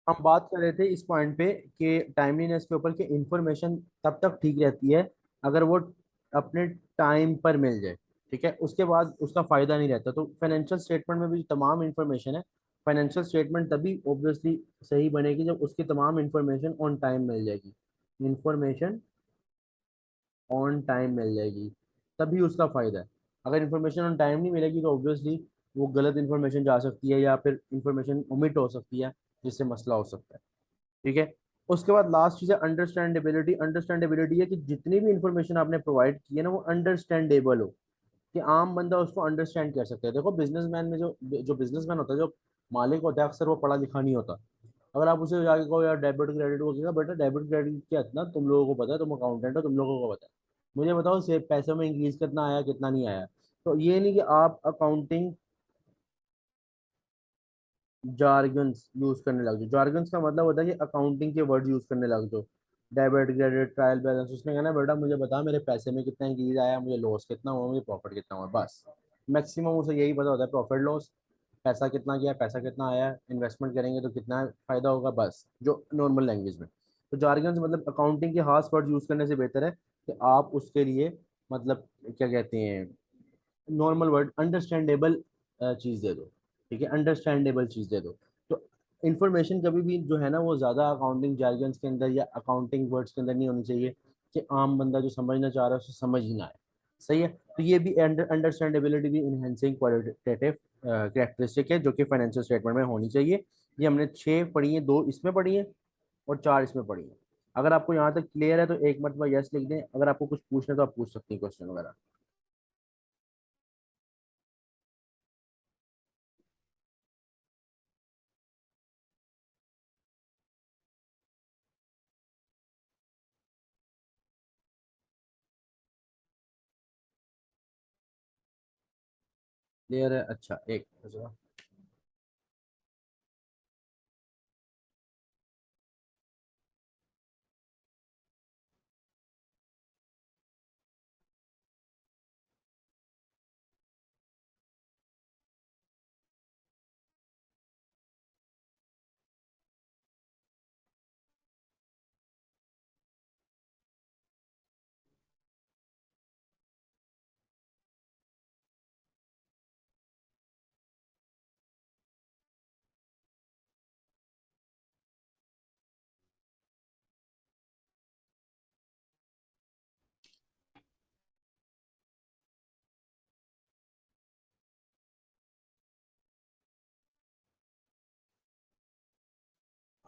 हम बात कर रहे थे इस पॉइंट पे कि टाइमलीनेस के ऊपर कि इंफॉर्मेशन तब तक ठीक रहती है अगर वो अपने टाइम पर मिल जाए। ठीक है, उसके बाद उसका फायदा नहीं रहता। तो फाइनेंशियल स्टेटमेंट में भी तमाम इंफॉर्मेशन है, फाइनेंशियल स्टेटमेंट तभी ऑब्वियसली सही बनेगी जब उसकी तमाम इंफॉर्मेशन ऑन टाइम मिल जाएगी। इंफॉर्मेशन ऑन टाइम मिल जाएगी तभी उसका फायदा है। अगर इन्फॉर्मेशन ऑन टाइम नहीं मिलेगी तो ऑब्वियसली वो गलत इन्फॉर्मेशन जा सकती है या फिर इन्फॉर्मेशन ओमिट हो सकती है, जिससे मसला हो सकता है। ठीक है। उसके बाद लास्ट चीज है अंडरस्टैंडेबिलिटी। अंडरस्टैंडेबिलिटी है कि जितनी भी इंफॉर्मेशन आपने प्रोवाइड की है ना वो अंडरस्टैंडेबल हो, कि आम बंदा उसको अंडरस्टैंड कर सकता है। देखो बिजनेसमैन में जो जो बिजनेसमैन होता है, जो मालिक होता है, अक्सर वो पढ़ा लिखा नहीं होता। अगर आप उसे जाके कहो यार डेबिट क्रेडिट को क्या, बेटा डेबिट क्रेडिट क्या, इतना तुम लोगों को पता है, तुम अकाउंटेंट हो, तुम लोगों को पता है, मुझे बताओ से पैसों में इंक्रीज कितना आया कितना नहीं आया। तो ये नहीं कि आप अकाउंटिंग जार्गन्स यूज करने लग जाओ। जार्गन्स का मतलब होता है कि अकाउंटिंग के वर्ड यूज करने लग जाओ। डेबिट क्रेडिट ट्रायल बैलेंस, उसने कहना बेटा मुझे बता मेरे पैसे में कितना इंक्रीज आया, मुझे लॉस कितना हुआ, मुझे प्रॉफिट कितना हुआ, बस। मैक्सिमम उसे यही पता होता है, प्रॉफिट लॉस, पैसा कितना गया, पैसा कितना आया, इन्वेस्टमेंट करेंगे तो कितना फायदा होगा, बस जो नॉर्मल लैंग्वेज में। तो जार्गन्स मतलब अकाउंटिंग के खास वर्ड यूज करने से बेहतर है कि आप उसके लिए मतलब क्या कहते हैं, नॉर्मल वर्ड अंडरस्टैंडेबल चीज दे दो। ठीक है, अंडरस्टैंडेबल चीज दे दो। तो इंफॉर्मेशन कभी भी जो है ना वो ज्यादा अकाउंटिंग जार्गन्स के अंदर या अकाउंटिंग वर्ड्स के अंदर नहीं होनी चाहिए कि आम बंदा जो समझना चाह रहा है उसे समझ ही ना आए। सही है। तो ये भी अंडरस्टैंडेबिलिटी भी इनहेंसिंग क्वालिटेटिव कैरेक्टरिस्टिक है जो कि फाइनेंशियल स्टेटमेंट में होनी चाहिए। ये हमने 6 पढ़ी है, 2 इसमें पढ़ी है और 4 इसमें पढ़ी है। अगर आपको यहाँ तक क्लियर है तो एक मरतबा यस लिख दें, अगर आपको कुछ पूछना है तो आप पूछ सकते हैं क्वेश्चन वगैरह। क्लियर है, अच्छा एक अच्छा।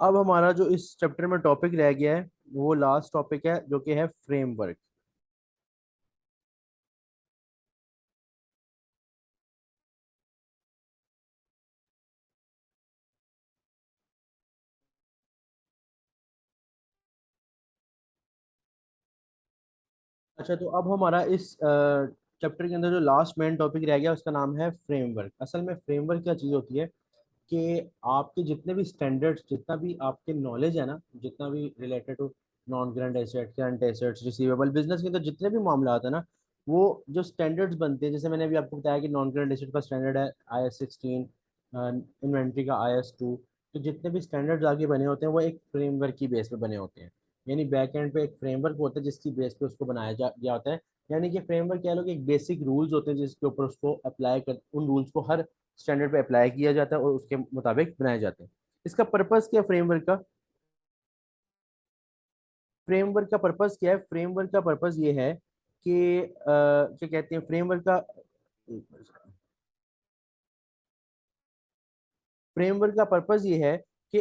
अब हमारा जो इस चैप्टर में टॉपिक रह गया है वो लास्ट टॉपिक है जो कि है फ्रेमवर्क। अच्छा, तो अब हमारा इस चैप्टर के अंदर जो लास्ट मेन टॉपिक रह गया उसका नाम है फ्रेमवर्क। असल में फ्रेमवर्क क्या चीज़ होती है कि आपके जितने भी स्टैंडर्ड्स, जितना भी आपके नॉलेज है ना, जितना भी related to non current asset, current assets, receivable, business के अंदर जितने भी मामला है ना, वो जो स्टैंडर्ड्स बनते हैं, जैसे मैंने अभी आपको बताया कि नॉन करंट एसेट का स्टैंडर्ड है IS 16, इन्वेंट्री का IS 2। तो जितने भी स्टैंडर्ड्स आगे बने होते हैं वो एक फ्रेमवर्क की बेस पे बने होते हैं। यानी बैक एंड पे एक फ्रेमवर्क होता है जिसकी बेस पे उसको बनाया गया होता है। यानी कि फ्रेमवर्क कह लो कि एक बेसिक रूल्स होते हैं जिसके ऊपर उसको अप्लाई कर, उन रूल्स को हर स्टैंडर्ड पे अप्लाई किया जाता है और उसके मुताबिक बनाए जाते हैं। इसका पर्पस क्या, फ्रेमवर्क का, फ्रेमवर्क का पर्पस क्या है? फ्रेमवर्क का पर्पस ये है कि क्या कहते हैं फ्रेमवर्क का, फ्रेमवर्क का पर्पस ये है कि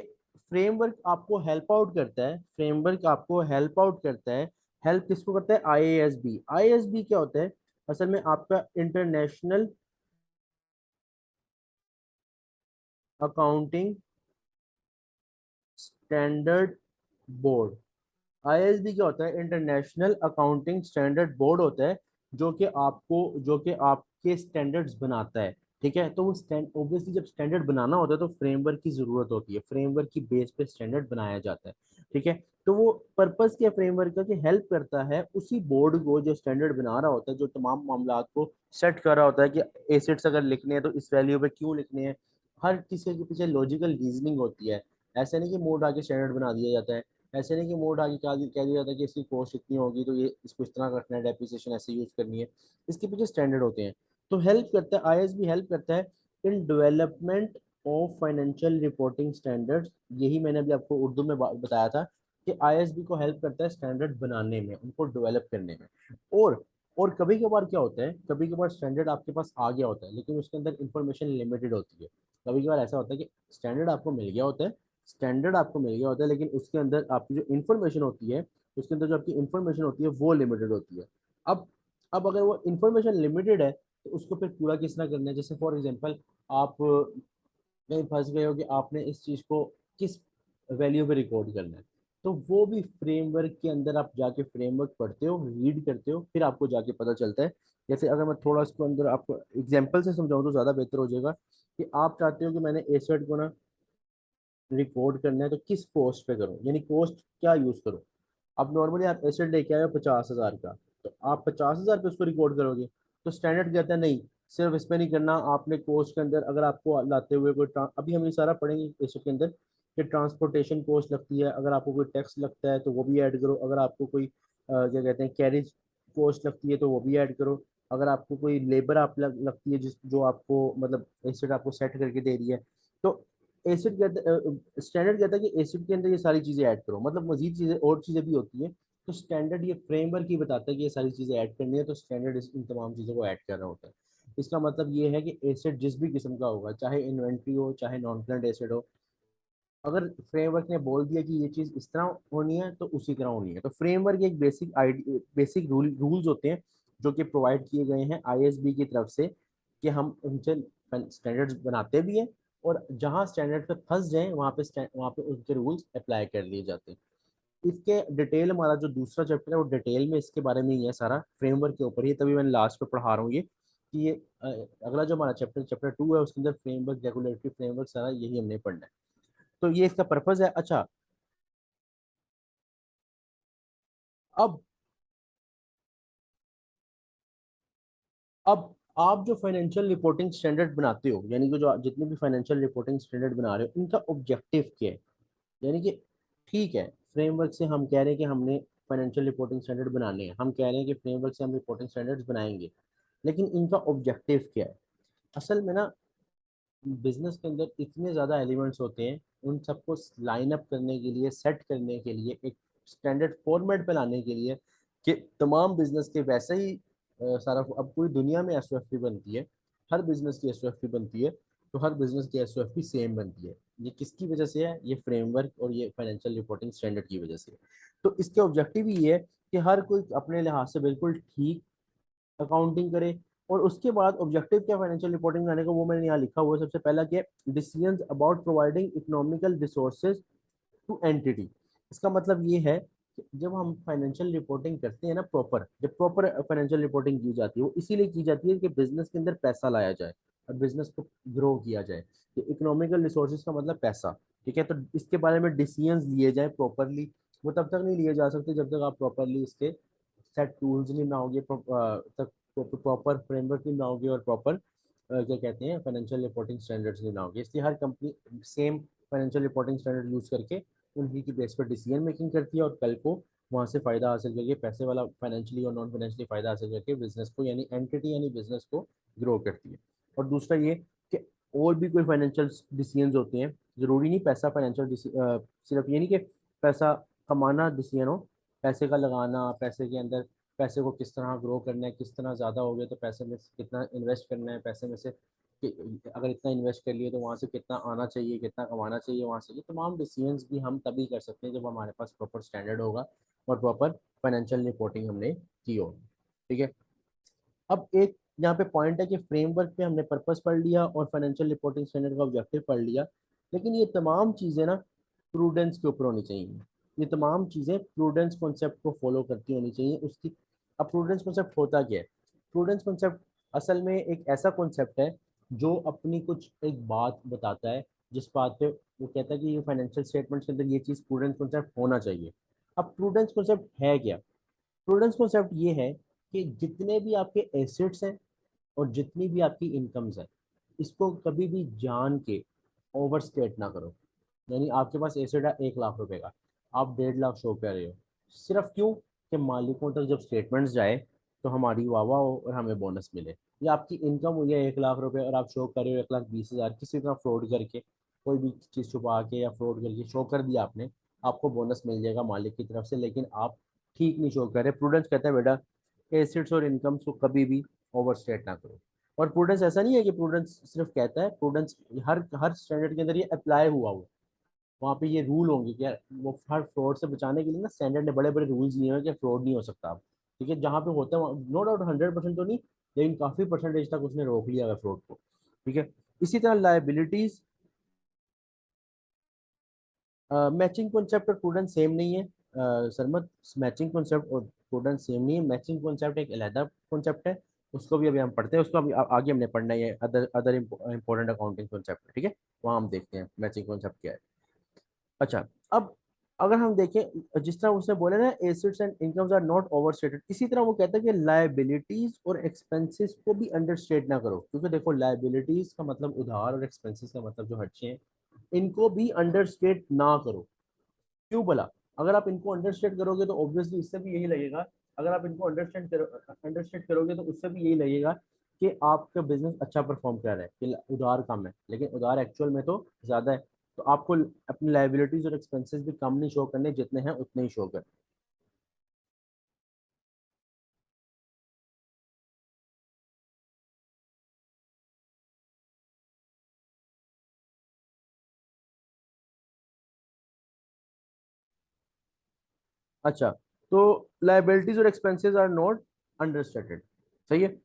फ्रेमवर्क आपको हेल्प आउट करता है, फ्रेमवर्क आपको हेल्प आउट करता है। हेल्प किसको करता है? IASB। IASB क्या होता है? असल में आपका international accounting standard board. IASB क्या होता है? इंटरनेशनल अकाउंटिंग स्टैंडर्ड बोर्ड होता है जो कि आपके स्टैंडर्ड्स बनाता है। ठीक है, तो वो स्टैंड ऑब्वियसली जब स्टैंडर्ड बनाना होता है तो फ्रेमवर्क की जरूरत होती है, फ्रेमवर्क की बेस पे स्टैंडर्ड बनाया जाता है। ठीक है, तो वो पर्पस क्या फ्रेमवर्क का, कि हेल्प करता है उसी बोर्ड को जो स्टैंडर्ड बना रहा होता है, जो तमाम मामला को सेट कर रहा होता है कि एसेट्स अगर लिखने हैं तो इस वैल्यू पे क्यों लिखने हैं। हर किसी के पीछे लॉजिकल रीजनिंग होती है। ऐसे नहीं कि मोड आके स्टैंडर्ड बना दिया जाता है, ऐसे नहीं कि मोड आके कह दिया जाता है कि इसकी कॉस्ट इतनी होगी तो ये इसको इस तरह रखना है, डेप्रिसिएशन ऐसे यूज करनी है। इसके पीछे स्टैंडर्ड होते हैं। तो हेल्प करता है, आईएसबी हेल्प करता है in development of financial reporting standards. यही मैंने अभी आपको उर्दू में बताया था कि आईएसबी को हेल्प करता है स्टैंडर्ड बनाने में, उनको डेवलप करने में। और और कभी कभार क्या होता है, कभी कभार स्टैंडर्ड आपके पास आ गया होता है लेकिन उसके अंदर इंफॉर्मेशन लिमिटेड होती है। कभी कभार ऐसा होता है कि स्टैंडर्ड आपको मिल गया होता है, स्टैंडर्ड आपको मिल गया होता है लेकिन उसके अंदर आपकी जो इन्फॉर्मेशन होती है, उसके अंदर जो आपकी इन्फॉर्मेशन होती है वो लिमिटेड होती है। अब अब अगर वो इन्फॉर्मेशन लिमिटेड है तो उसको फिर पूरा किस तरह करना है। जैसे फॉर एग्जांपल आप कहीं फंस गए हो कि आपने इस चीज़ को किस वैल्यू पे रिकॉर्ड करना है, तो वो भी फ्रेमवर्क के अंदर आप जाके फ्रेमवर्क पढ़ते हो, रीड करते हो, फिर आपको जाके पता चलता है। जैसे अगर मैं थोड़ा इसको अंदर आपको एग्जांपल से समझाऊं तो ज़्यादा बेहतर हो जाएगा कि आप चाहते हो कि मैंने एसेट को ना रिकॉर्ड करना है तो किस कॉस्ट पे करूँ, यानी कॉस्ट क्या यूज़ करूँ। अब नॉर्मली आप एसेट लेके आए हो 50,000 का, तो आप 50,000 पे उसको रिकॉर्ड करोगे। तो स्टैंडर्ड कहता है नहीं, सिर्फ इस पे नहीं करना, आपने कोस्ट के अंदर अगर आपको लाते हुए कोई अभी हम ये सारा पढ़ेंगे एसेट के अंदर कि ट्रांसपोर्टेशन कॉस्ट लगती है, अगर आपको कोई टैक्स लगता है तो वो भी ऐड करो, अगर आपको कोई क्या कहते हैं कैरेज कॉस्ट लगती है तो वो भी ऐड करो, अगर आपको कोई लेबर लगती है जिस जो आपको मतलब एसेट आपको सेट करके दे रही है, तो एसिड कहता स्टैंडर्ड कहता है कि एसिड के अंदर ये सारी चीजें ऐड करो, मतलब मजीद चीजें और चीजें भी होती है। तो स्टैंडर्ड ये फ्रेमवर्क ही बताता है कि ये सारी चीजें ऐड करनी है, तो स्टैंडर्ड इन तमाम चीजों को ऐड कर रहा होता है। इसका मतलब ये है कि एसिड जिस भी किस्म का होगा, चाहे इन्वेंट्री हो चाहे नॉन करंट एसिड हो, अगर फ्रेमवर्क ने बोल दिया कि ये चीज इस तरह होनी है तो उसी तरह होनी है। तो फ्रेमवर्क एक बेसिक रूल्स होते हैं जो कि प्रोवाइड किए गए हैं आईएसबी की तरफ से, कि हम उनसे स्टैंडर्ड्स बनाते भी हैं और जहाँ स्टैंडर्ड पे फंस जाए वहाँ पे उनके रूल्स अप्लाई कर लिए जाते हैं। इसके डिटेल हमारा जो दूसरा चैप्टर है वो डिटेल में इसके बारे में ही है, सारा फ्रेमवर्क के ऊपर ही, तभी मैंने लास्ट पे पढ़ा रहा हूँ ये कि ये अगला जो हमारा चैप्टर 2 है उसके अंदर फ्रेमवर्क, रेगुलेटरी फ्रेमवर्क, सारा यही हमने पढ़ना है। तो ये इसका पर्पज है। अच्छा, अब अब आप जो फाइनेंशियल रिपोर्टिंग स्टैंडर्ड बनाते हो, यानी कि जो जितने भी फाइनेंशियल रिपोर्टिंग स्टैंडर्ड बना रहे हो, इनका ऑब्जेक्टिव क्या है। यानी कि ठीक है, फ्रेमवर्क से हम कह रहे हैं कि हमने फाइनेंशियल रिपोर्टिंग स्टैंडर्ड बनाने हैं, हम कह रहे हैं कि फ्रेमवर्क से हम रिपोर्टिंग स्टैंडर्ड्स बनाएंगे, लेकिन इनका ऑब्जेक्टिव क्या है। असल में ना बिजनेस के अंदर इतने ज़्यादा एलिमेंट्स होते हैं, उन सबको लाइन अप करने के लिए, सेट करने के लिए, एक स्टैंडर्ड फॉर्मेट पे लाने के लिए कि तमाम बिजनेस के वैसे ही सारा, अब पूरी दुनिया में एसओएफपी बनती है, हर बिजनेस की एसओएफपी बनती है, तो हर बिजनेस की एसओएफपी सेम बनती है। ये किसकी वजह से है, ये फ्रेमवर्क और ये फाइनेंशियल रिपोर्टिंग स्टैंडर्ड की वजह से है। तो इसके ऑब्जेक्टिव ही ये है कि हर कोई अपने लिहाज से बिल्कुल ठीक अकाउंटिंग करे। और उसके बाद ऑब्जेक्टिव क्या फाइनेंशियल रिपोर्टिंग बनाने का, वो मैंने यहाँ लिखा हुआ है। सबसे पहला क्या, decisions about providing economical resources to entity. इसका मतलब ये है कि जब हम फाइनेंशियल रिपोर्टिंग करते हैं ना, जब प्रॉपर फाइनेंशियल रिपोर्टिंग की जाती है, वो इसीलिए की जाती है कि बिजनेस के अंदर पैसा लाया जाए और बिजनेस को ग्रो किया जाए। तो इकोनॉमिकल रिसोर्सेज का मतलब पैसा, ठीक है। तो इसके बारे में डिसीजंस लिए जाए प्रॉपरली। वो तब तक नहीं लिए जा सकते जब तक आप प्रॉपरली इसके सेट टूल्स नहीं बनाओगे, तक प्रॉपर फ्रेमवर्क नहीं बनाओगे और प्रॉपर क्या कहते हैं फाइनेंशियल रिपोर्टिंग स्टैंडर्ड्स नहीं बनाओगे। इसलिए हर company same financial reporting standard use करके उन्हीं की बेस पर डिसीजन मेकिंग करती है और कल को वहाँ से फायदा हासिल करके, पैसे वाला फाइनेंशियली और नॉन फाइनेंशियली फायदा हासिल करके बिजनेस को, यानी एंटिटी यानी बिजनेस को ग्रो करती है। और दूसरा ये कि और भी कोई फाइनेंशियल डिसीजंस होते हैं, जरूरी नहीं पैसा फाइनेंशियल, सिर्फ ये नहीं कि पैसा कमाना डिसीजन हो, पैसे का लगाना, पैसे के अंदर पैसे को किस तरह ग्रो करना है, किस तरह ज़्यादा हो गया तो पैसे में से कितना इन्वेस्ट करना है, पैसे में से अगर इतना इन्वेस्ट कर लिए तो वहाँ से कितना आना चाहिए, कितना कमाना चाहिए वहाँ से। ये तमाम डिसीजंस भी हम तभी कर सकते हैं जब हमारे पास प्रॉपर स्टैंडर्ड होगा और प्रॉपर फाइनेंशियल रिपोर्टिंग हमने की होगी, ठीक है। अब एक यहाँ पे पॉइंट है कि फ्रेमवर्क पे हमने पर्पस पढ़ लिया और फाइनेंशियल रिपोर्टिंग स्टैंडर्ड का ऑब्जेक्टिव पढ़ लिया, लेकिन ये तमाम चीज़ें ना प्रूडेंस के ऊपर होनी चाहिए। ये तमाम चीज़ें प्रूडेंस कॉन्सेप्ट को फॉलो करती होनी चाहिए उसकी। अब प्रूडेंस कॉन्सेप्ट होता क्या है, प्रूडेंस कॉन्सेप्ट असल में एक ऐसा कॉन्सेप्ट है जो अपनी कुछ एक बात बताता है, जिस बात पे वो कहता है कि ये फाइनेंशियल स्टेटमेंट्स के अंदर ये चीज़ प्रूडेंस कॉन्सेप्ट होना चाहिए। अब प्रूडेंस कॉन्सेप्ट है क्या, प्रूडेंस कॉन्सेप्ट ये है कि जितने भी आपके एसेट्स हैं और जितनी भी आपकी इनकम्स है, इसको कभी भी जान के ओवर स्टेट ना करो। यानी आपके पास एसेट है 1 लाख रुपए का, आप 1.5 लाख शो कर रहे हो। सिर्फ क्यों? कि मालिकों तक जब स्टेटमेंट्स जाए तो हमारी वाह वाह हो और हमें बोनस मिले। या आपकी इनकम हुई है 1 लाख रुपए और आप शो कर रहे हो 1,20,000, किसी तरह फ्रॉड करके, कोई भी चीज़ छुपा के या फ्रॉड करके शो कर दिया आपने, आपको बोनस मिल जाएगा मालिक की तरफ से। लेकिन आप ठीक नहीं शो कर रहे। प्रूडेंस कहता है बेटा एसेट्स और इनकम्स को कभी भी ओवरस्टेट ना करो। और प्रूडेंस ऐसा नहीं है कि प्रूडेंस सिर्फ कहता है, प्रूडेंस हर हर स्टैंडर्ड के अंदर ये अप्लाई हुआ हुआ। वहाँ पे ये रूल होंगे कि यार वो हर फ्रॉड से बचाने के लिए ना स्टैंडर्ड ने बड़े बड़े रूल्स दिए हैं कि फ्रॉड नहीं हो सकता आप। ठीक है, जहाँ पे होता है नो डाउट 100% तो नहीं, लेकिन काफी परसेंटेज तक उसने रोक लिया है फ्रॉड को। ठीक है। इसी तरह लाइबिलिटीज, मैचिंग कॉन्सेप्ट और प्रूडेंस सेम नहीं है। सरमत, मैचिंग कॉन्सेप्ट और प्रूडेंस सेम नहीं है। मैचिंग कॉन्सेप्ट एक अलहदा कॉन्सेप्ट है, उसको भी अभी हम पढ़ते हैं, उसको अभी आगे हमने पढ़ना है, other other important accounting concept. ठीक है, वहाँ हम देखते हैं मैचिंग कॉन्सेप्ट क्या है। अच्छा, अब अगर हम देखें जिस तरह उसने बोला ना assets and incomes are not overstated, इसी तरह वो कहता है कि लायबिलिटीज और एक्सपेंसेस को भी अंडरस्टेट ना करो। क्योंकि देखो लायबिलिटीज का मतलब उधार और एक्सपेंसेस का मतलब जो खर्चे हैं, इनको भी अंडरस्टेट ना करो। क्यों भला? अगर आप इनको अंडरस्टैंड करोगे तो ऑब्वियसली इससे भी यही लगेगा, अगर आप इनको अंडरस्टैंड करोगे तो उससे भी यही लगेगा कि आपका बिजनेस अच्छा परफॉर्म कर रहा है, कि उधार कम है, लेकिन उधार एक्चुअल में तो ज्यादा है। तो आपको अपनी लाइबिलिटीज और एक्सपेंसेस भी कम नहीं शो करने, जितने हैं उतने ही शो कर। अच्छा, तो लाइबिलिटीज और एक्सपेंसेस आर नॉट अंडरस्टेटेड, सही है।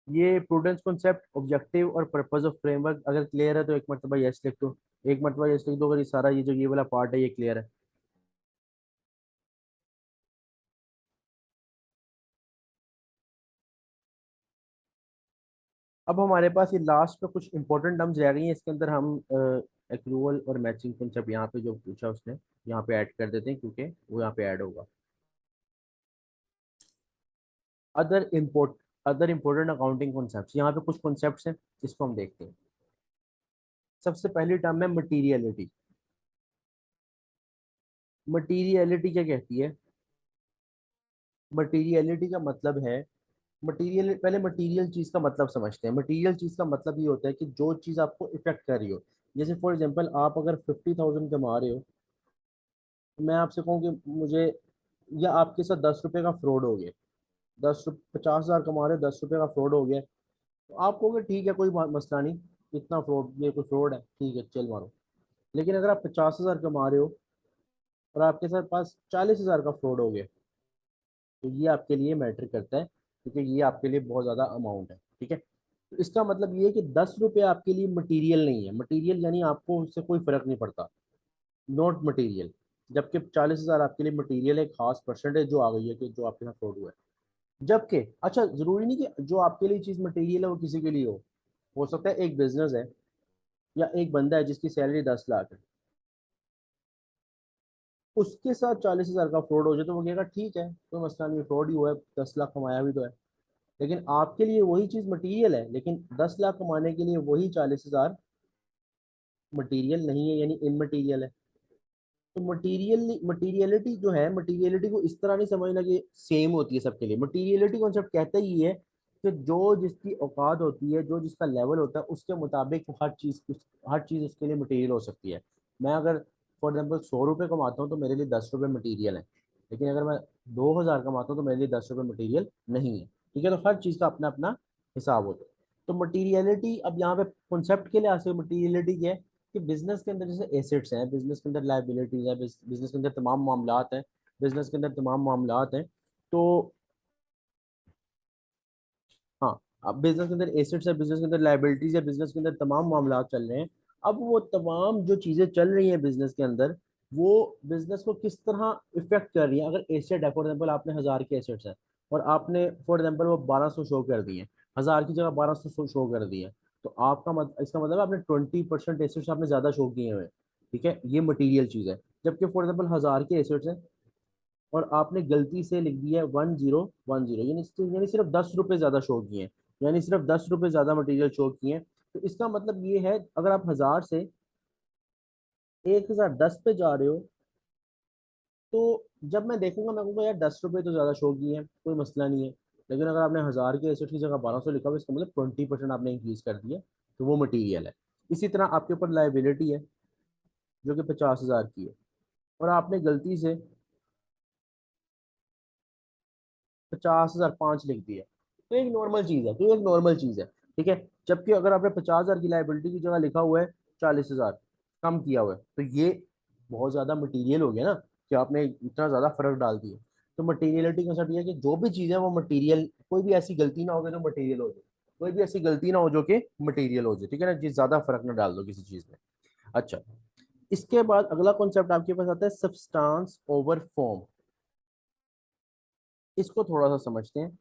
ये प्रूडेंस कॉन्सेप्ट, ऑब्जेक्टिव और पर्पस ऑफ फ्रेमवर्क अगर क्लियर है तो एक मरतबा यस लिख दो। एक मरतबा यस लिख दो अगर ये सारा ये जो ये वाला पार्ट है ये क्लियर है। अब हमारे पास ये लास्ट में कुछ इंपॉर्टेंट टर्म्स रह गई हैं, इसके अंदर हम एक्रूवल और मैचिंग कॉन्सेप्ट यहाँ पे जो पूछा उसने यहाँ पे ऐड कर देते हैं, क्योंकि वो यहाँ पे ऐड होगा। Other import other important accounting concepts, यहाँ पे कुछ कॉन्सेप्ट्स हैं, इसको हम देखते हैं। सबसे पहली टर्म है मटीरियलिटी। मटीरियलिटी क्या कहती है? मटीरियलिटी का मतलब है, मटीरियल, पहले मटीरियल चीज का मतलब समझते हैं। मटीरियल चीज का मतलब ये होता है कि जो चीज आपको इफेक्ट कर रही हो। जैसे फॉर एग्जांपल आप अगर 50,000 कमा रहे हो, तो मैं आपसे कहूँ कि मुझे, या आपके साथ 10 रुपए का फ्रॉड हो गया, 50,000 कमा रहे हो, 10 रुपए का फ्रॉड हो गया, तो आप कहोगे ठीक है कोई मसला नहीं, इतना फ्रॉड, ये कोई फ्रॉड है, ठीक है चल मारो। लेकिन अगर आप 50,000 कमा रहे हो और आपके साथ पास 40,000 का फ्रॉड हो गया, तो ये आपके लिए मैटर करता है, क्योंकि ये आपके लिए बहुत ज़्यादा अमाउंट है। ठीक है, तो इसका मतलब ये है कि 10 रुपये आपके लिए मटीरियल नहीं है। मटीरियल यानी आपको उससे कोई फर्क नहीं पड़ता, नॉट मटीरियल। जबकि 40,000 आपके लिए मटीरियल है, खास परसेंटेज जो आ गई है कि जो आपके साथ फ्रॉड हुआ है। जबकि अच्छा, जरूरी नहीं कि जो आपके लिए चीज़ मटीरियल है वो किसी के लिए हो सकता है एक बिजनेस है या एक बंदा है जिसकी सैलरी 10 लाख है, उसके साथ 40,000 का फ्रॉड हो जाए तो वो कहेगा ठीक है कोई मसला नहीं, फ्रॉड ही हुआ है, 10 लाख कमाया भी तो है। लेकिन आपके लिए वही चीज मटेरियल है, लेकिन 10 लाख कमाने के लिए वही 40,000 मटेरियल नहीं है, यानी इनमटीरियल है। तो मटीरियलिटी जो है, मटीरियलिटी को इस तरह नहीं समझना कि सेम होती है सबके लिए। मटीरियलिटी कॉन्सेप्ट कहता ही है कि जो जिसकी औकात होती है, जो जिसका लेवल होता है, उसके मुताबिक हर चीज उसके लिए मटेरियल हो सकती है। मैं अगर फॉर एग्जाम्पल 100 रुपये कमाता हूँ तो मेरे लिए 10 रुपये मटीरियल है, लेकिन अगर मैं 2,000 कमाता हूँ तो मेरे लिए 10 रुपये मटीरियल नहीं है। ठीक है, तो हर चीज़ का अपना अपना हिसाब होता है। तो मटीरियलिटी, अब यहाँ पे कॉन्सेप्ट के लिए आसे मटीरियलिटी क्या है कि बिजनेस के अंदर जैसे एसेट्स हैं, बिजनेस के अंदर लाइबिलिटीज है, बिजनेस के अंदर तमाम मामलात हैं, बिजनेस के अंदर तमाम मामलात हैं। तो हाँ, अब बिजनेस के अंदर एसेट्स है, बिजनेस के अंदर लाइबिलिटीज है, बिजनेस के अंदर तमाम मामलात चल रहे हैं। अब वो तमाम जो चीज़ें चल रही हैं बिजनेस के अंदर, वो बिजनेस को किस तरह इफेक्ट कर रही है। अगर एसेट है, फॉर एग्जाम्पल आपने 1,000 के एसेट्स हैं और आपने फॉर एग्जाम्पल वो 1,200 शो कर दिए, 1,000 की जगह 1,200 शो कर दिए, तो आपका इसका मतलब आपने 20% एसेट्स आपने ज्यादा शो किए हुए हैं। ठीक है, ये मटीरियल चीज़ है। जबकि फॉर एग्जाम्पल 1,000 के एसेट्स हैं और आपने गलती से लिख दिया है 1,010, यानी सिर्फ 10 रुपए ज्यादा शो किए हैं, यानी सिर्फ 10 रुपए ज्यादा मटेरियल शो किए हैं। तो इसका मतलब ये है, अगर आप 1,000 से 1010 पे जा रहे हो, तो जब मैं देखूंगा मैं कहूँगा यार 10 रुपये तो ज़्यादा शौक ही है, कोई मसला नहीं है। लेकिन अगर आपने 1000 के एसेट की जगह 1200 लिखा हुआ, इसका मतलब 20% आपने इंक्रीज कर दिया, तो वो मटीरियल है। इसी तरह आपके ऊपर लाइबिलिटी है जो कि 50,000 की है, और आपने गलती से 50,005 लिख दिया, तो एक नॉर्मल चीज़ है, तो एक नॉर्मल चीज़ है। ठीक है, जबकि अगर आपने 50,000 की लाइबिलिटी की जगह लिखा हुआ है 40,000, कम किया हुआ है, तो ये बहुत ज़्यादा मटीरियल हो गया ना, कि आपने इतना ज़्यादा फर्क डाल दिया। तो मटीरियलिटी का मतलब ये है कि जो भी चीज़ है वो मटीरियल, कोई भी ऐसी गलती ना हो जो मटीरियल हो जाए, कोई भी ऐसी गलती ना हो जो कि मटीरियल हो जाए। ठीक है ना जी, ज़्यादा फर्क ना डाल दो किसी चीज़ में। अच्छा, इसके बाद अगला कॉन्सेप्ट आपके पास आता है सब्सटेंस ओवर फॉर्म। इसको थोड़ा सा समझते हैं,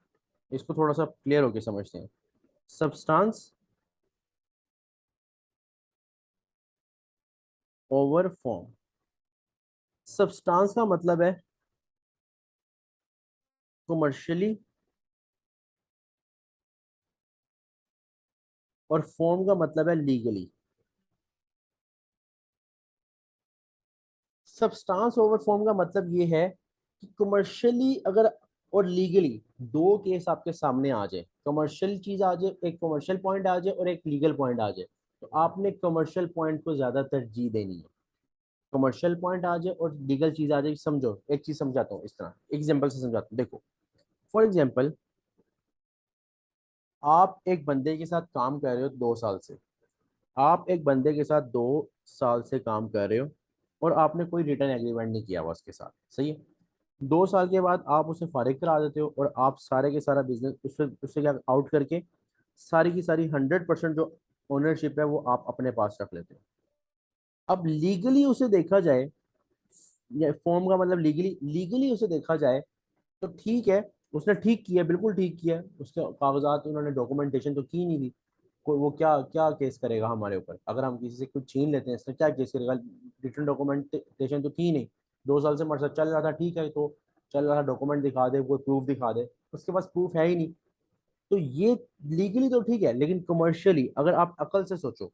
इसको थोड़ा सा क्लियर होके समझते हैं। Substance over form. सब्सटेंस का मतलब है कमर्शियली, और फॉर्म का मतलब है लीगली। सब्सटेंस ओवर फॉर्म का मतलब ये है कि कमर्शियली अगर और लीगली दो केस आपके सामने आ जाए, कमर्शियल चीज आ जाए, एक कमर्शियल पॉइंट आ जाए और एक लीगल पॉइंट आ जाए, तो आपने कमर्शियल पॉइंट को ज्यादा तरजीह देनी है। कमर्शियल पॉइंट आ जाए और लीगल चीज आ जाए, समझो एक चीज समझाता हूँ, इस तरह एग्जांपल से समझाता हूँ, देखो। फॉर एग्जांपल, आप एक बंदे के साथ काम कर रहे हो 2 साल से, आप एक बंदे के साथ 2 साल से काम कर रहे हो, और आपने कोई रिटर्न एग्रीमेंट नहीं किया हुआ उसके साथ, सही है। 2 साल के बाद आप उसे फारिग करा देते हो, और आप सारे के सारा बिजनेस उससे उससे क्या आउट करके सारी की सारी 100% जो ओनरशिप है वो आप अपने पास रख लेते हो। अब लीगली उसे देखा जाए, या फॉर्म का मतलब लीगली, लीगली उसे देखा जाए तो ठीक है, उसने ठीक किया, बिल्कुल ठीक किया। उसके कागजात, उन्होंने डॉक्यूमेंटेशन तो की नहीं थी। कोई वो क्या क्या केस करेगा हमारे ऊपर, अगर हम किसी से कुछ छीन लेते हैं, इसमें क्या केस करेगा? रिटर्न डॉक्यूमेंटेशन तो थी नहीं, 2 साल से हमारे साथ चल रहा था, ठीक है, तो चल रहा था, डॉक्यूमेंट दिखा दे, कोई प्रूफ दिखा दे। उसके पास प्रूफ है ही नहीं, तो ये लीगली तो ठीक है, लेकिन कमर्शियली अगर आप अकल से सोचो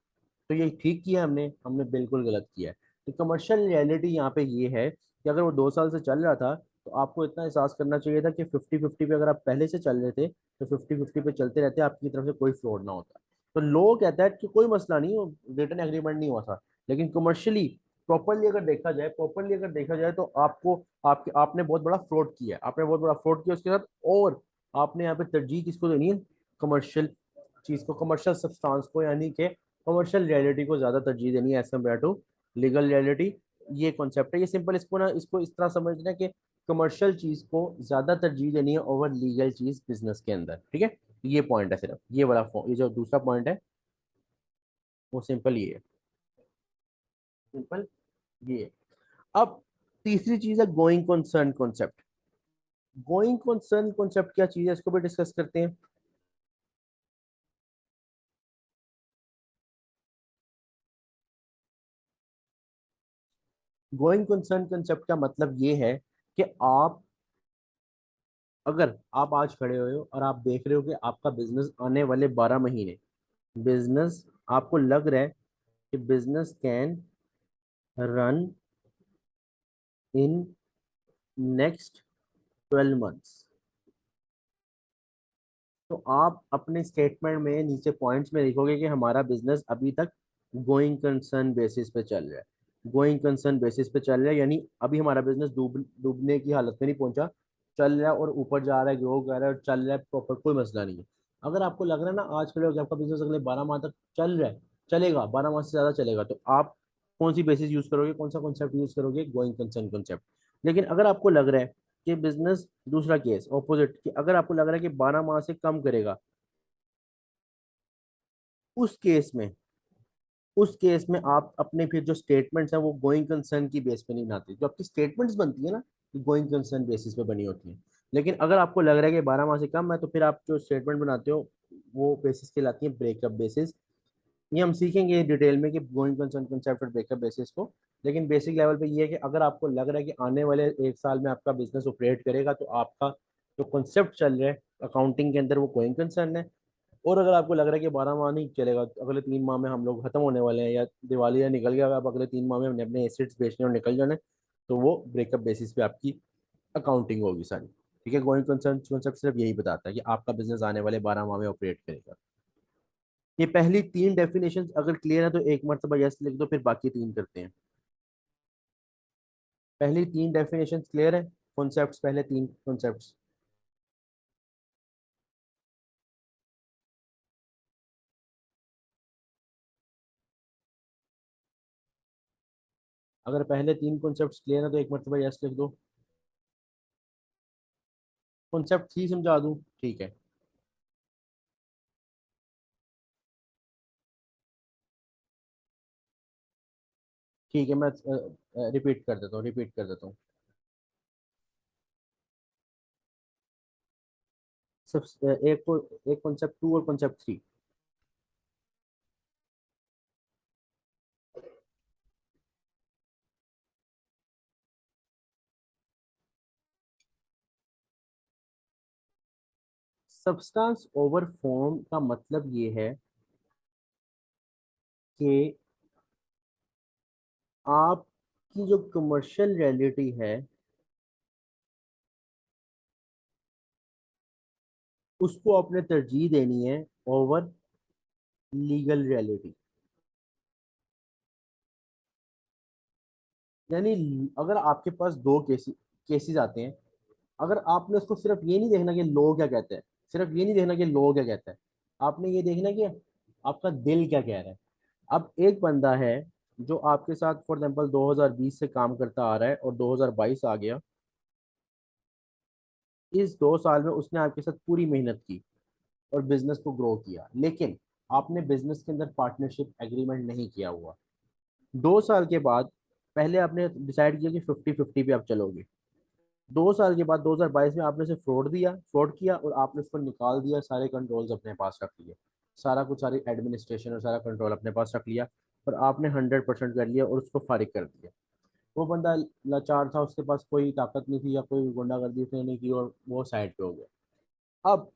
तो ये ठीक किया हमने, हमने बिल्कुल गलत किया है। तो कमर्शियल रियलिटी यहाँ पे ये है कि अगर वो 2 साल से चल रहा था, तो आपको इतना एहसास करना चाहिए था कि 50-50 पे अगर आप पहले से चल रहे थे, तो 50-50 पे चलते रहते, आपकी तरफ से कोई फ्रॉड ना होता। तो लोग कहता है कि कोई मसला नहीं, रिटर्न एग्रीमेंट नहीं हुआ था। लेकिन कमर्शियली प्रॉपरली अगर देखा जाए तो आपको, आपके आपने बहुत बड़ा फ्रॉड किया है, आपने बहुत बड़ा फ्रॉड किया उसके साथ। और आपने यहाँ पे तरजीह किसको देनी है? कमर्शियल चीज को, कमर्शियल सब्सटेंस को, यानी कि कमर्शियल रियलिटी को ज्यादा तरजीह देनी है as compare to legal reality. ये कॉन्सेप्ट है, ये सिंपल, इसको ना, इसको इस तरह समझना कि कमर्शियल चीज को ज्यादा तरजीह देनी है ओवर लीगल चीज बिजनेस के अंदर। ठीक है, ये पॉइंट है सिर्फ, ये वाला ये जो दूसरा पॉइंट है वो सिंपल ये है, सिंपल ये है। अब तीसरी चीज है going concern concept. Going concern concept क्या चीज है, इसको भी डिस्कस करते हैं। गोइंग कंसर्न कंसेप्ट का मतलब ये है कि आप, अगर आप आज खड़े हुए हो और आप देख रहे हो कि आपका बिजनेस आने वाले 12 महीने, बिजनेस, आपको लग रहा है कि business can run in next 12 months, तो आप अपने स्टेटमेंट में नीचे पॉइंट्स में लिखोगे कि हमारा बिजनेस अभी तक गोइंग कंसर्न बेसिस पे चल रहा है। गोइंग कंसर्न बेसिस पे चल रहा है, यानी अभी हमारा बिजनेस डूबने की हालत में नहीं पहुंचा, चल रहा है और ऊपर जा रहा है, ग्रो कर रहा है और चल रहा है प्रॉपर, कोई मसला नहीं है। अगर आपको लग रहा है ना आज खड़े होकर आपका बिजनेस अगले 12 माह तक चल रहा है, चलेगा, 12 माह से ज्यादा चलेगा, तो आप कौन सी बेसिस यूज करोगे, कौन सा कॉन्सेप्ट यूज करोगे? Going concern concept. लेकिन अगर आपको लग रहा है कि बिजनेस, दूसरा केस ऑपोजिट, कि अगर आपको लग रहा है कि 12 माह से कम करेगा, उस केस में, उस केस में आप अपने फिर जो स्टेटमेंट्स हैं वो गोइंग कंसर्न की बेस पे नहीं बनाते। जो आपकी स्टेटमेंट्स बनती है ना, गोइंग कंसर्न बेसिस पे बनी होती है। लेकिन अगर आपको लग रहा है कि 12 माह से कम है, तो फिर आप जो स्टेटमेंट बनाते हो वो बेसिस कहलाती है ब्रेकअप बेसिस। ये हम सीखेंगे डिटेल में कि गोइंग कंसर्न कंसेप्ट और ब्रेकअप बेसिस को। लेकिन बेसिक लेवल पे ये है कि अगर आपको लग रहा है कि आने वाले 1 साल में आपका बिजनेस ऑपरेट करेगा, तो आपका जो कॉन्सेप्ट चल रहा है अकाउंटिंग के अंदर वो गोइंग कंसर्न है। और अगर आपको लग रहा है कि 12 माह नहीं चलेगा, तो अगले 3 माह में हम लोग खत्म होने वाले हैं या दिवाली या निकल गया, आप अगले 3 माह में हमने अपने एसेट्स बेचने और निकल जाना है, तो वो ब्रेकअप बेसिस पे आपकी अकाउंटिंग होगी सारी। ठीक है, गोइंग कंसर्न कॉन्सेप्ट सिर्फ यही बताता है कि आपका बिजनेस आने वाले 12 माह में ऑपरेट करेगा। ये पहली 3 डेफिनेशन अगर क्लियर है तो एक मरतबा यस लिख दो, फिर बाकी 3 करते हैं। पहली 3 डेफिनेशन क्लियर है, कॉन्सेप्ट्स, पहले 3 कॉन्सेप्ट्स। अगर पहले 3 कॉन्सेप्ट्स क्लियर है तो एक मरतबा यस लिख दो। कॉन्सेप्ट 3 समझा दूं? ठीक है। ठीक है, मैं रिपीट कर देता हूँ। सब एक को, एक कॉन्सेप्ट 2 और कॉन्सेप्ट 3। सब्सटेंस ओवर फॉर्म का मतलब ये है कि आपकी जो कमर्शियल रियलिटी है उसको आपने तरजीह देनी है ओवर लीगल रियलिटी। यानी अगर आपके पास 2 केसेस आते हैं, अगर आपने उसको सिर्फ ये नहीं देखना कि लोग क्या कहते हैं, सिर्फ ये नहीं देखना कि लोग क्या कहते हैं, आपने ये देखना कि आपका दिल क्या कह रहा है। अब एक बंदा है जो आपके साथ फॉर एग्जाम्पल 2020 से काम करता आ रहा है और 2022 आ गया। इस 2 साल में उसने आपके साथ पूरी मेहनत की और बिजनेस को ग्रो किया, लेकिन आपने बिजनेस के अंदर पार्टनरशिप एग्रीमेंट नहीं किया हुआ। 2 साल के बाद पहले आपने डिसाइड किया कि 50-50 पे आप चलोगे। 2 साल के बाद 2022 में आपने उसे फ्रॉड किया और आपने उसको निकाल दिया, सारे कंट्रोल्स अपने पास रख लिए, सारा कुछ, सारी एडमिनिस्ट्रेशन और सारा कंट्रोल अपने पास रख लिया, और आपने 100% कर लिया और उसको फारिग कर दिया। वो बंदा लाचार था, उसके पास कोई ताकत नहीं थी या कोई गुंडागर्दी उसने नहीं की, और वो साइड पे हो गया। अब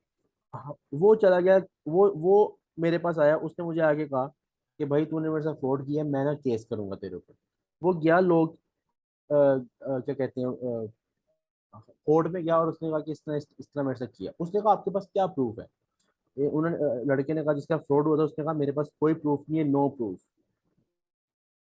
वो चला गया। वो मेरे पास आया, उसने मुझे आगे कहा कि भाई तूने मेरे साथ फ्रॉड किया है, मैं ना केस करूंगा तेरे ऊपर। वो गया, लोग क्या कहते हैं, कोर्ट में गया और उसने कहा कि इस तरह मेरे साथ किया। उसने कहा आपके पास क्या प्रूफ है? उन्होंने लड़के ने कहा जिसका फ्रॉड हुआ था, उसने कहा मेरे पास कोई प्रूफ नहीं है, नो प्रूफ,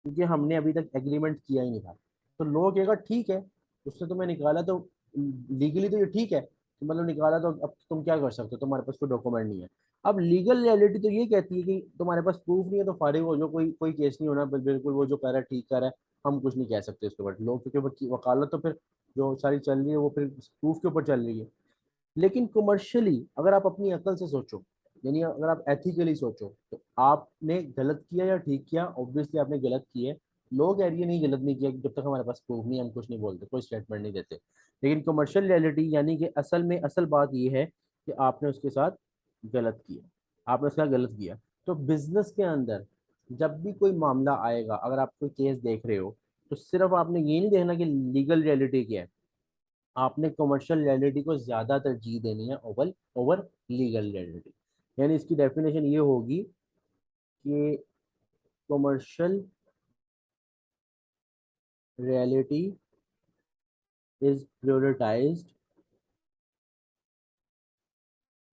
क्योंकि हमने अभी तक एग्रीमेंट किया ही नहीं था। तो लोग कहेगा ठीक है, उसने तुम्हें निकाला तो लीगली तो ये ठीक है कि मतलब निकाला, तो अब तुम क्या कर सकते हो, तुम्हारे पास कोई डॉक्यूमेंट नहीं है। अब लीगल रियलिटी तो ये कहती है कि तुम्हारे पास प्रूफ नहीं है तो फारिग हो जो, कोई कोई केस नहीं होना, बिल्कुल वो जो कह रहा है ठीक कर रहा है, हम कुछ नहीं कह सकते इसके ऊपर। लोग क्योंकि वकालत तो फिर जो सारी चल रही है वो फिर प्रूफ के ऊपर चल रही है। लेकिन कमर्शियली अगर आप अपनी अकल से सोचो, यानी अगर आप एथिकली सोचो, तो आपने गलत किया या ठीक किया? ऑब्वियसली आपने गलत किया है। लोग कह रही है नहीं, गलत नहीं किया, जब तक हमारे पास प्रूफ नहीं है हम कुछ नहीं बोलते, कोई स्टेटमेंट नहीं देते। लेकिन कमर्शियल रियलिटी यानी कि असल में असल बात ये है कि आपने उसके साथ गलत किया, आपने उसके साथ गलत किया। तो बिजनेस के अंदर जब भी कोई मामला आएगा, अगर आप कोई केस देख रहे हो, तो सिर्फ आपने ये नहीं देखना कि लीगल रियलिटी क्या है, आपने कमर्शियल रियलिटी को ज्यादा तरजीह देनी है ओवर ओवर लीगल रियलिटी। यानी इसकी डेफिनेशन ये होगी कि commercial reality is prioritized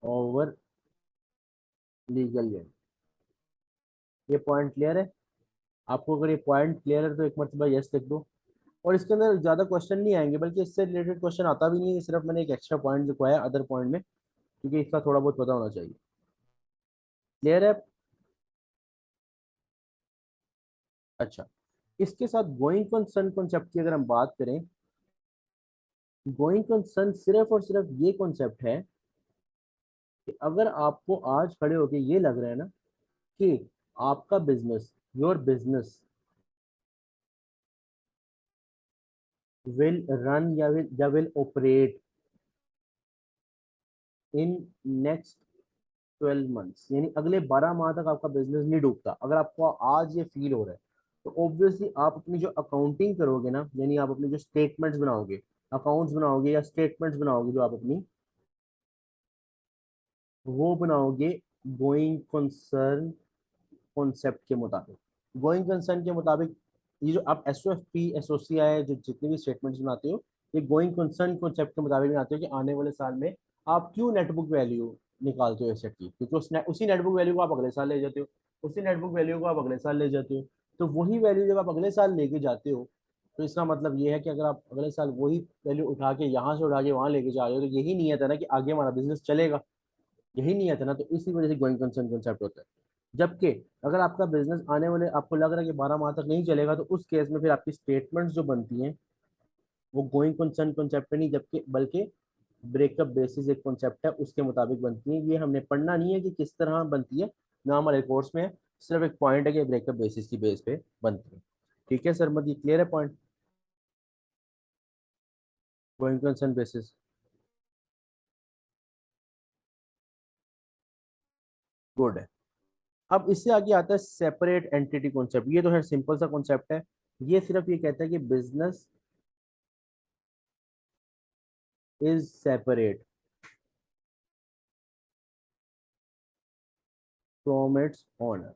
over legal reality. ये पॉइंट क्लियर है आपको? अगर ये पॉइंट क्लियर है तो एक मरतबा यस लिख दो। और इसके अंदर ज्यादा क्वेश्चन नहीं आएंगे, बल्कि इससे रिलेटेड क्वेश्चन आता भी नहीं है, सिर्फ मैंने एक एक्स्ट्रा पॉइंट लिखवाया अदर पॉइंट में, क्योंकि इसका थोड़ा बहुत पता होना चाहिए। क्लियर है? अच्छा, इसके साथ गोइंग कंसर्न कॉन्सेप्ट की अगर हम बात करें, गोइंग कंसर्न सिर्फ और सिर्फ ये कॉन्सेप्ट है कि अगर आपको आज खड़े होके ये लग रहा है ना कि आपका business, your business will run या will operate in next 12 months, यानी अगले 12 माह तक आपका बिजनेस नहीं डूबता, अगर आपको आज ये फील हो रहा है, तो ऑब्वियसली आप अपनी जो अकाउंटिंग करोगे ना, यानी आप अपने जो स्टेटमेंट्स बनाओगे, अकाउंट्स बनाओगे या स्टेटमेंट्स बनाओगे, जो आप अपनी वो बनाओगे गोइंग कंसर्न कॉन्सेप्ट के मुताबिक, गोइंग कंसर्न के मुताबिक, ये जो आप S O F P S O C I जो जितने भी स्टेटमेंट्स बनाते हो, ये गोइंग कंसर्न कॉन्सेप्ट के मुताबिक बनाते हो कि आने वाले साल में आप क्यों नेटबुक वैल्यू निकालते हो एसेट की, क्योंकि उसी नेटबुक वैल्यू को आप अगले साल ले जाते हो, उसी नेटबुक वैल्यू को आप अगले साल ले जाते हो। तो वही वैल्यू जब आप अगले साल लेके जाते हो, तो इसका मतलब ये है कि अगर आप अगले साल वही वैल्यू उठा के यहाँ से उठा के वहां लेके जा रहे हो, तो यही नियत है ना कि आगे हमारा बिजनेस चलेगा, यही नियत है ना। तो इसी वजह से गोइंग कंसर्न कॉन्सेप्ट होता है। जबकि अगर आपका बिजनेस आने वाले आपको लग रहा है कि 12 माह तक नहीं चलेगा, तो उस केस में फिर आपकी स्टेटमेंट्स जो बनती हैं वो गोइंग कंसर्न कॉन्सेप्ट पे नहीं, जबकि बल्कि ब्रेकअप बेसिस एक कॉन्सेप्ट है उसके मुताबिक बनती है। ये हमने पढ़ना नहीं है कि किस तरह बनती है, ना हमारे कोर्स में है, सिर्फ एक पॉइंट है कि ब्रेकअप बेसिस की बेस पे बनती है। ठीक है सर, मत ये क्लियर है point, going concern basis. Good है। अब इससे आगे आता है सेपरेट एंटिटी कॉन्सेप्ट। ये तो है सिंपल सा कॉन्सेप्ट है, ये सिर्फ ये कहता है कि business is separate from its owner,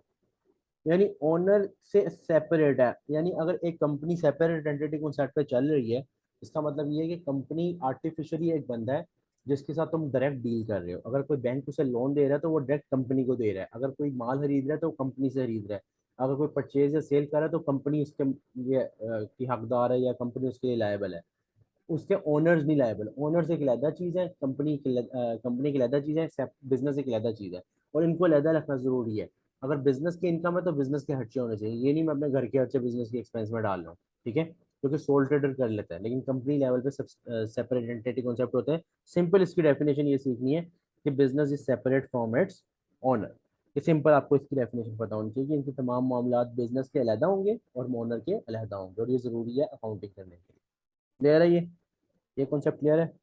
यानी ओनर से सेपरेट है। यानी अगर एक कंपनी सेपरेट एंटिटी कॉन्सेप्ट पे चल रही है, इसका मतलब ये है कि कंपनी आर्टिफिशियली एक बंदा है जिसके साथ तुम डायरेक्ट डील कर रहे हो। अगर कोई बैंक उसे लोन दे रहा है तो वो डायरेक्ट कंपनी को दे रहा है, अगर कोई माल खरीद रहा है तो वो कंपनी से खरीद रहा है, अगर कोई परचेज या सेल कर रहा है तो कंपनी उसके लिए की हकदार है या कंपनी उसके लिए लायबल है, उसके ओनर्स नहीं लायबल। ओनर्स एक अलहदा चीज़ है, कंपनी की अलहदा चीज़ है, बिजनेस एक अलहदा चीज़ है, और इनको अलहदा रखना ज़रूरी है। अगर बिजनेस की इनकम है तो बिजनेस के खर्चे होने चाहिए, ये नहीं मैं अपने घर के खर्चे बिजनेस के एक्सपेंस में डाल रहा हूँ। ठीक है, क्योंकि सोल ट्रेडर कर लेता है, लेकिन कंपनी लेवल पे सब सेपरेट एंटिटी कॉन्सेप्ट होते हैं। सिंपल इसकी डेफिनेशन ये सीखनी है कि business is separate from its owner. ये सिंपल आपको इसकी डेफिनेशन पता होनी चाहिए कि इनके तमाम मामला बिजनेस के अलहदा होंगे और ओनर के अलहदा होंगे, और ये ज़रूरी है अकाउंटिंग करने के लिए। क्लियर है ये कॉन्सेप्ट क्लियर है।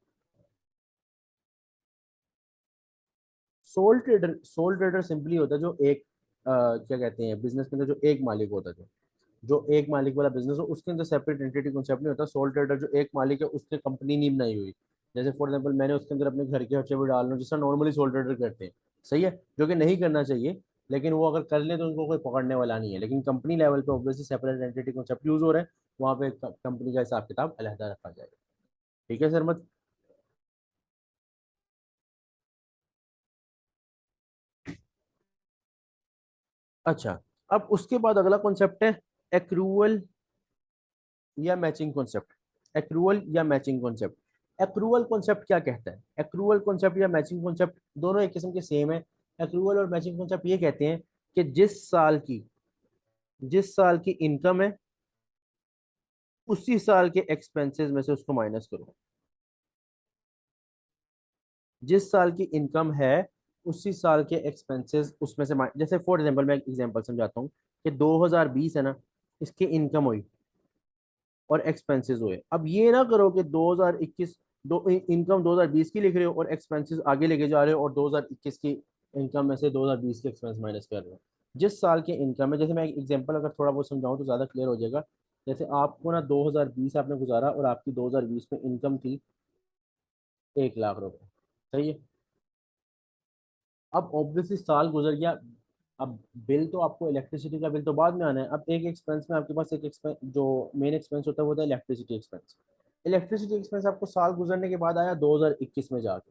सोल ट्रेडर सिंपली होता है जो एक क्या कहते हैं बिजनेस के अंदर जो एक मालिक होता है, जो एक मालिक वाला बिजनेस हो उसके अंदर सेपरेट एंटिटी कॉन्सेप्ट नहीं होता। सोल ट्रेडर जो एक मालिक है उसने कंपनी नहीं बनाई हुई, जैसे फॉर एग्जांपल मैंने उसके अंदर अपने घर के खर्चे भी डाल रहा हूँ जिससे नॉर्मली सोल ट्रेडर करते हैं। सही है, जो कि नहीं करना चाहिए, लेकिन वो अगर कर ले तो उनको कोई पकड़ने वाला नहीं है। लेकिन कंपनी लेवल पे obviously separate entity concept use हो रहा है, वहाँ पे कंपनी का हिसाब किताब अलहदा रखा जाएगा। ठीक है सर मत। अच्छा, अब उसके बाद अगला कॉन्सेप्ट है एक्रूवल या मैचिंग कॉन्सेप्ट। एक्रूवल या मैचिंग कॉन्सेप्ट। एक्रूवल कॉन्सेप्ट क्या कहता है, एक्रूवल कॉन्सेप्ट या मैचिंग कॉन्सेप्ट दोनों एक किस्म के सेम है। एक्रूवल और मैचिंग कॉन्सेप्ट ये कहते हैं कि जिस साल की इनकम है उसी साल के एक्सपेंसेस में से उसको माइनस करो। जिस साल की इनकम है उसी साल के एक्सपेंसेस उसमें से जैसे फॉर एग्जांपल मैं एक एग्जांपल समझाता हूँ कि 2020 है ना, इसकी इनकम हुई और एक्सपेंसेस हुए। अब ये ना करो कि 2021 दो इनकम 2020 की लिख रहे हो और एक्सपेंसेस आगे लेके जा रहे हो, और 2021 की इनकम में से 2020 के एक्सपेंस माइनस कर रहे हो। जिस साल की इनकम है, जैसे मैं एक एग्जांपल अगर थोड़ा बहुत समझाऊं तो ज़्यादा क्लियर हो जाएगा। जैसे आपको ना 2020 आपने गुजारा और आपकी 2020 में इनकम थी 1 लाख रुपए। सही है, अब ऑब्वियसली साल गुजर गया, अब बिल तो आपको इलेक्ट्रिसिटी का बिल तो बाद में आना है। अब एक एक्सपेंस में आपके पास एक एक्सपेंस जो मेन एक्सपेंस होता है वो होता है इलेक्ट्रिसिटी एक्सपेंस। इलेक्ट्रिसिटी एक्सपेंस आपको साल गुजरने के बाद आया 2021 में जाके।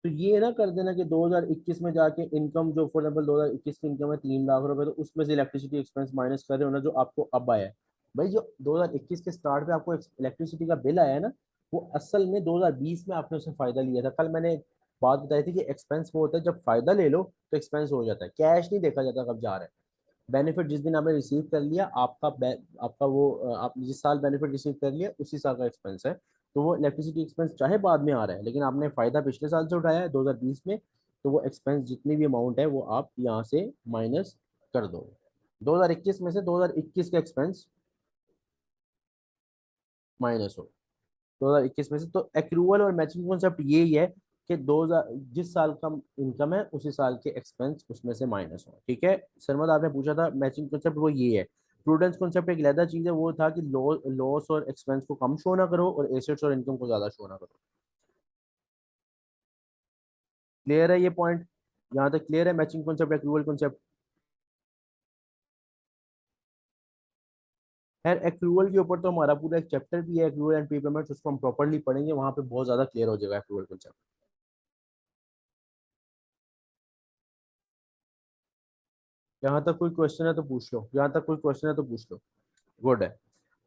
तो ये ना कर देना कि 2021 में जाके इनकम जो फॉर एग्जाम्पल 2021 की इनकम है 3 लाख रुपए, तो उसमें से इलेक्ट्रिसिटी एक्सपेंस माइनस कर रहे हो ना जो आपको अब आया है। भाई जो 2021 के स्टार्ट पे आपको इलेक्ट्रिसिटी का बिल आया है ना, वो असल में 2020 में आपने उससे फायदा लिया था। कल मैंने एक बात बताई थी कि एक्सपेंस वो होता है जब फायदा ले लो तो एक्सपेंस हो जाता है, कैश नहीं देखा जाता कब जा रहा है। बेनिफिट जिस दिन आपने रिसीव कर लिया आपका आपका वो आप जिस साल बेनिफिट रिसीव कर लिया उसी साल का एक्सपेंस है। तो वो इलेक्ट्रिसिटी एक्सपेंस चाहे बाद में आ रहा है, लेकिन आपने फायदा पिछले साल से उठाया है 2020 में, तो वो एक्सपेंस जितनी भी अमाउंट है वो आप यहाँ से माइनस कर दो। 2021 में से 2021 के एक्सपेंस माइनस हो 2021 में से। तो एक्रूवल और मैचिंग कॉन्सेप्ट यही है कि 2000 जिस साल का इनकम है उसी साल के एक्सपेंस उसमें से माइनस हो। ठीक है, सरमद आपने पूछा था मैचिंग कॉन्सेप्ट, वो ये है। प्रूडेंस कॉन्सेप्ट एक अलग चीज है, वो था कि लॉस और एक्सपेंस को कम शो ना करो और एसेट्स और इनकम को ज्यादा शो ना करो। क्लियर है ये पॉइंट। यहाँ तक क्लियर है? Matching concept, accrual concept. खैर एक्रूवल के ऊपर तो हमारा पूरा एक चैप्टर भी है, एक्रूवल एंड प्रीपेमेंट, उसको हम प्रॉपर्ली पढ़ेंगे, वहाँ पे बहुत ज्यादा क्लियर हो जाएगा एक्रूवल कॉन्सेप्ट। यहाँ तक कोई क्वेश्चन है तो पूछ लो, यहाँ तक कोई क्वेश्चन है तो पूछ लो। गुड है।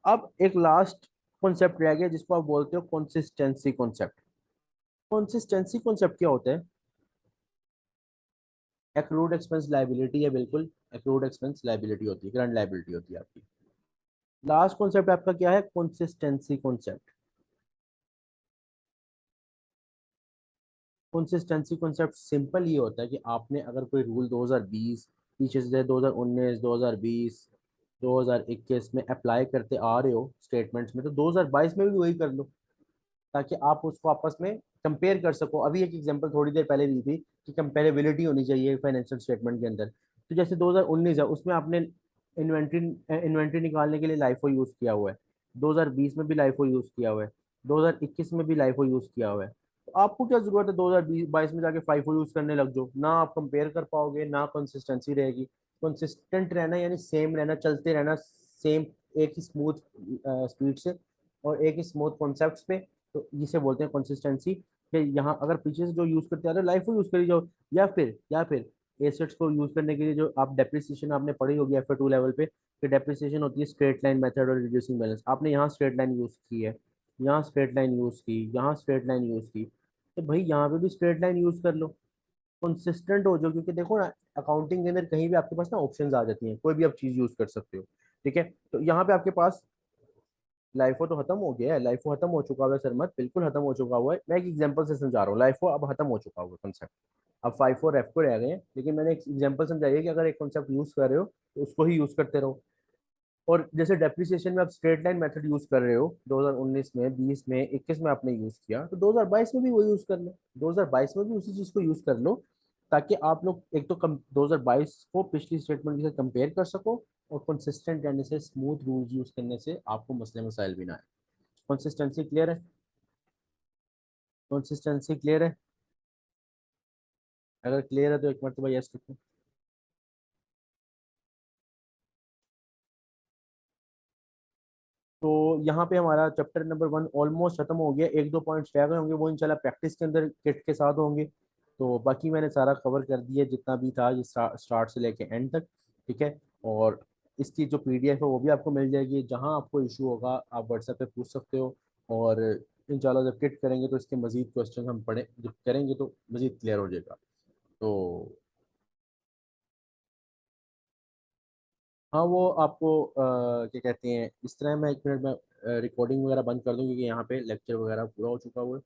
अब एक लास्ट कॉन्सेप्ट रह गया जिसको आप बोलते हो कंसिस्टेंसी कॉन्सेप्ट। कंसिस्टेंसी कॉन्सेप्ट क्या होता है? एक्रूड एक्सपेंस लाइबिलिटी है, बिल्कुल। एक्रूड एक्सपेंस लाइबिलिटी होती है, करंट लाइबिलिटी होती है आपकी। लास्ट कॉन्सेप्ट आपका क्या है? Consistency concept. Consistency concept simple ये होता है कि आपने अगर कोई रूल 2020 पीछे से 2019, 2020, 2021 में अप्लाई करते आ रहे हो स्टेटमेंट्स में, तो 2022 में भी वही कर लो, ताकि आप उसको आपस में कंपेयर कर सको। अभी एक एग्जांपल थोड़ी देर पहले दी थी कि कंपेरेबिलिटी होनी चाहिए फाइनेंशियल स्टेटमेंट के अंदर। तो जैसे 2019 है, उसमें आपने इन्वेंट्री इन्वेंट्री निकालने के लिए लाइफो यूज किया हुआ है, 2020 में भी लाइफो यूज किया हुआ है, 2021 में भी लाइफो यूज किया हुआ है। तो आपको क्या जरूरत है 2022 में जाके फाइफो यूज करने लग जाओ? ना आप कंपेयर कर पाओगे, ना कंसिस्टेंसी रहेगी। कंसिस्टेंट रहना यानी सेम रहना, चलते रहना सेम, एक ही स्मूथ स्पीड से और एक ही स्मूथ कॉन्सेप्ट पे। तो जिसे बोलते हैं कंसिस्टेंसी। कि यहाँ अगर पीछे से जो यूज करते आ रहे हो लाइफ को यूज करी जाओ, या फिर एसेट्स को यूज करने के लिए जो आप डेप्रिसिएशन आपने पढ़ी होगी F2 लेवल पे, कि डेप्रिसिएशन होती है स्ट्रेट लाइन मेथड और रिड्यूसिंग बैलेंस। आपने यहाँ स्ट्रेट लाइन यूज की है, यहाँ स्ट्रेट लाइन यूज की, यहाँ स्ट्रेट लाइन यूज की, तो भाई यहाँ पे भी स्ट्रेट लाइन यूज कर लो। कंसिस्टेंट हो जाओ, क्योंकि देखो ना अकाउंटिंग के अंदर कहीं भी आपके पास ना ऑप्शंस आ जाती हैं, कोई भी आप चीज यूज कर सकते हो। ठीक है, तो यहाँ पे आपके पास लाइफो तो खत्म हो गया है, लाइफो खत्म हो चुका हुआ है सर, मत बिल्कुल खत्म हो चुका हुआ है। मैं एक एग्जांपल से समझा रहा हूँ, लाइफो अब खत्म हो चुका हुआ कंसेप्ट। अब फाइव और एफ को रह गए हैं, लेकिन मैंने एक एग्जांपल समझाइए कि अगर एक कॉन्सेप्ट यूज कर रहे हो तो उसको ही यूज करते रहो। और जैसे डेप्रिसिएशन में आप स्ट्रेट लाइन मेथड यूज कर रहे हो 2019 में, 20 में, 21 में आपने यूज किया, तो 2022 में भी वो यूज कर लो, 2022 में भी उसी चीज को यूज कर लो, ताकि आप लोग एक तो कम 2022 को पिछली स्टेटमेंट के साथ कंपेयर कर सको, और कंसिस्टेंट रहने से, स्मूथ रूल्स यूज करने से आपको मसले मसाइल भी ना आए। कंसिस्टेंसी क्लियर है? कंसिस्टेंसी क्लियर है? अगर क्लियर है तो एक मरतबा यस लिखो। तो यहाँ पे हमारा चैप्टर नंबर 1 ऑलमोस्ट खत्म हो गया, एक दो पॉइंट्स रह गए होंगे, वो इंशाल्लाह प्रैक्टिस के अंदर किट के साथ होंगे। तो बाकी मैंने सारा कवर कर दिया जितना भी था, ये स्टार्ट से लेके एंड तक। ठीक है, और इसकी जो PDF है वो भी आपको मिल जाएगी, जहाँ आपको इशू होगा आप व्हाट्सएप पे पूछ सकते हो। और इंशाल्लाह जब किट करेंगे तो इसके मजीद क्वेश्चन हम पढ़े जब करेंगे तो मजीद क्लियर हो जाएगा। तो हाँ, वो आपको क्या कहते हैं, इस तरह मैं एक मिनट में रिकॉर्डिंग वगैरह बंद कर दूँ, क्योंकि यहाँ पे लेक्चर वगैरह पूरा हो चुका हुआ है।